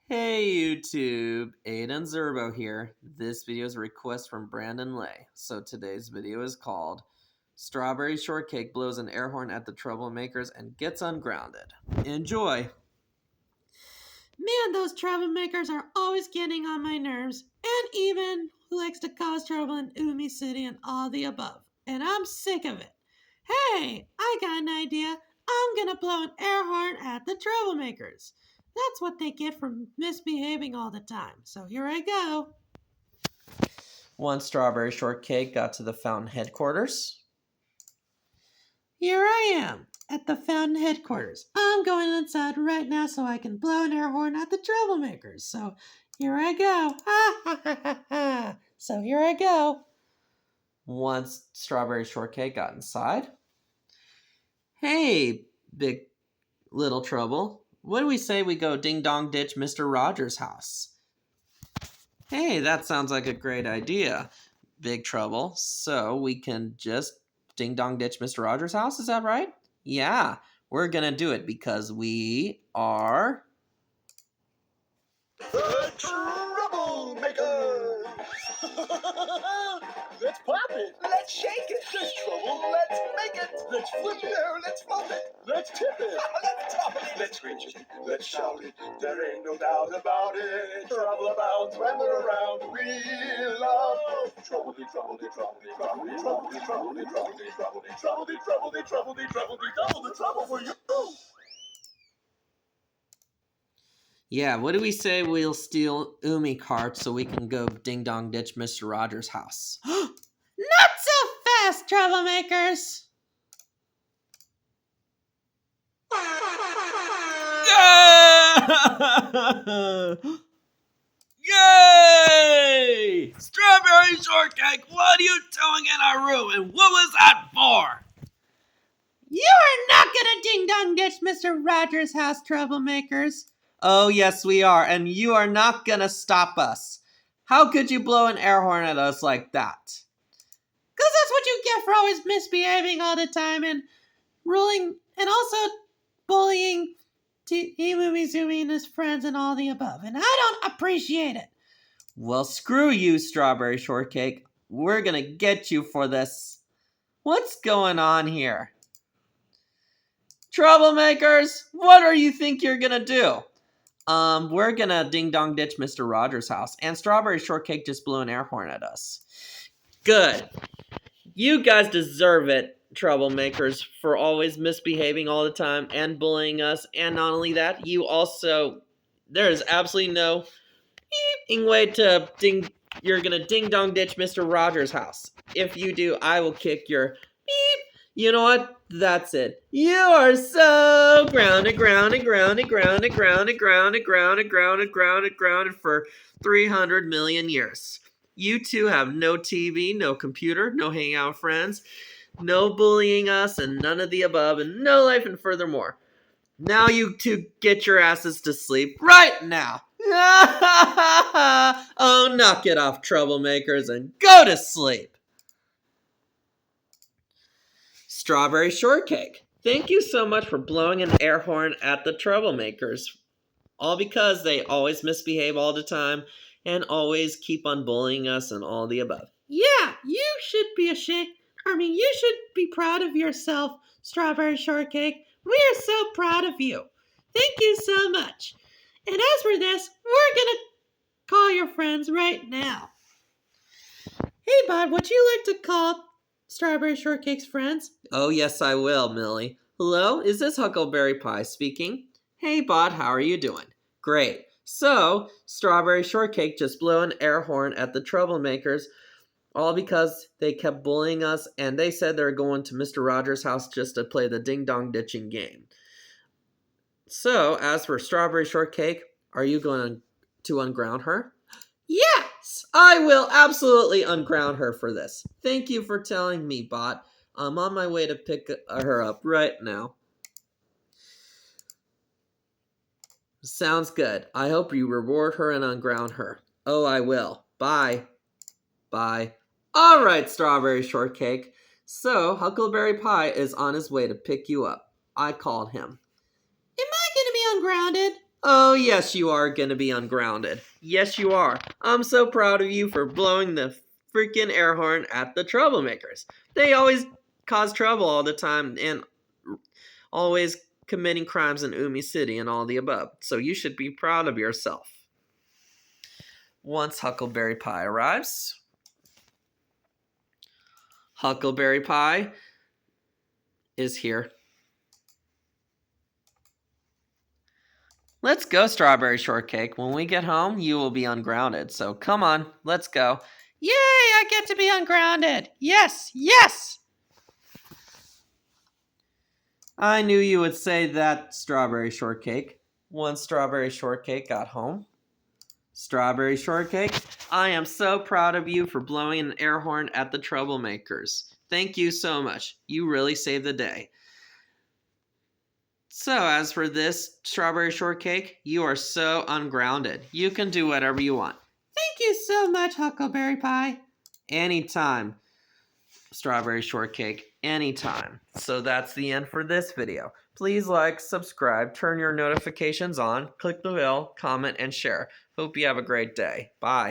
Hey YouTube, Aiden Zerbo here. This video is a request from Brandon Lai. So today's video is called Strawberry Shortcake Blows an Air Horn at the Troublemakers and Gets Ungrounded. Enjoy! Man, those troublemakers are always getting on my nerves, and even who likes to cause trouble in Umi City and all the above. And I'm sick of it. Hey, I got an idea. I'm gonna blow an air horn at the troublemakers. That's what they get for misbehaving all the time. So here I go. Once Strawberry Shortcake got to the fountain headquarters. Here I am at the fountain headquarters. I'm going inside right now so I can blow an air horn at the troublemakers. So here I go. Ha ha ha ha ha. So here I go. Once Strawberry Shortcake got inside. Hey, big little trouble. What do we say we go ding-dong ditch Mr. Rogers' house? Hey, that sounds like a great idea, Big Trouble. So we can just ding-dong ditch Mr. Rogers' house, is that right? Yeah, we're gonna do it because we are... The troublemakers! Let's pop it! Let's shake it! There's trouble, let's make it! Let's flip it! Let's flop it! Let's tip it! Let's top it! Let's screech it! Let's shout it! There ain't no doubt about it! Trouble abounds when they're around. We love trouble, trouble, trouble, trouble, trouble, trouble, trouble, trouble, trouble, trouble, trouble, trouble, double the trouble for you! Yeah, what do we say we'll steal Umi cart so we can go ding-dong ditch Mr. Rogers' house? Not so fast, troublemakers! Yay! Strawberry Shortcake, what are you doing in our room and what was that for? You are not gonna ding-dong ditch Mr. Rogers' house, troublemakers. Oh, yes, we are, and you are not gonna stop us. How could you blow an air horn at us like that? 'Cause that's what you get for always misbehaving all the time and ruling and also bullying Mizumi and his friends and all the above. And I don't appreciate it. Well, screw you, Strawberry Shortcake. We're gonna get you for this. What's going on here? Troublemakers, what do you think you're gonna do? We're gonna ding-dong ditch Mr. Rogers' house, and Strawberry Shortcake just blew an air horn at us. Good. You guys deserve it, troublemakers, for always misbehaving all the time and bullying us, and not only that, you also... There is absolutely no way to you're gonna ding-dong ditch Mr. Rogers' house. If you do, I will kick your beep. You know what? That's it. You are so grounded for 300 million years. You two have no TV, no computer, no hanging out with friends, no bullying us, and none of the above, and no life, and furthermore. Now you two get your asses to sleep right now. Oh, knock it off, troublemakers, and go to sleep. Strawberry Shortcake, thank you so much for blowing an air horn at the troublemakers. All because they always misbehave all the time and always keep on bullying us and all the above. Yeah, you should be ashamed. You should be proud of yourself, Strawberry Shortcake. We are so proud of you. Thank you so much. And as for this, we're gonna call your friends right now. Hey, Bud, would you like to call Strawberry Shortcake's friends? Oh, yes, I will, Millie. Hello, is this Huckleberry Pie speaking? Hey, Bod, how are you doing? Great. So, Strawberry Shortcake just blew an air horn at the troublemakers, all because they kept bullying us, and they said they're going to Mr. Rogers' house just to play the ding-dong ditching game. So, as for Strawberry Shortcake, are you going to unground her? Yes! I will absolutely unground her for this. Thank you for telling me, Bot. I'm on my way to pick her up right now. Sounds good. I hope you reward her and unground her. Oh, I will. Bye. Bye. All right, Strawberry Shortcake. So, Huckleberry Pie is on his way to pick you up. I called him. Am I going to be ungrounded? Oh, yes, you are going to be ungrounded. Yes, you are. I'm so proud of you for blowing the freaking air horn at the troublemakers. They always cause trouble all the time and always committing crimes in Umi City and all the above. So you should be proud of yourself. Once Huckleberry Pie arrives, Huckleberry Pie is here. Let's go, Strawberry Shortcake. When we get home, you will be ungrounded. So come on, let's go. Yay, I get to be ungrounded. Yes, yes. I knew you would say that, Strawberry Shortcake. Once Strawberry Shortcake got home, Strawberry Shortcake, I am so proud of you for blowing an air horn at the troublemakers. Thank you so much. You really saved the day. So, as for this, Strawberry Shortcake, you are so ungrounded. You can do whatever you want. Thank you so much, Huckleberry Pie. Anytime, Strawberry Shortcake, anytime. So that's the end for this video. Please like, subscribe, turn your notifications on, click the bell, comment, and share. Hope you have a great day. Bye.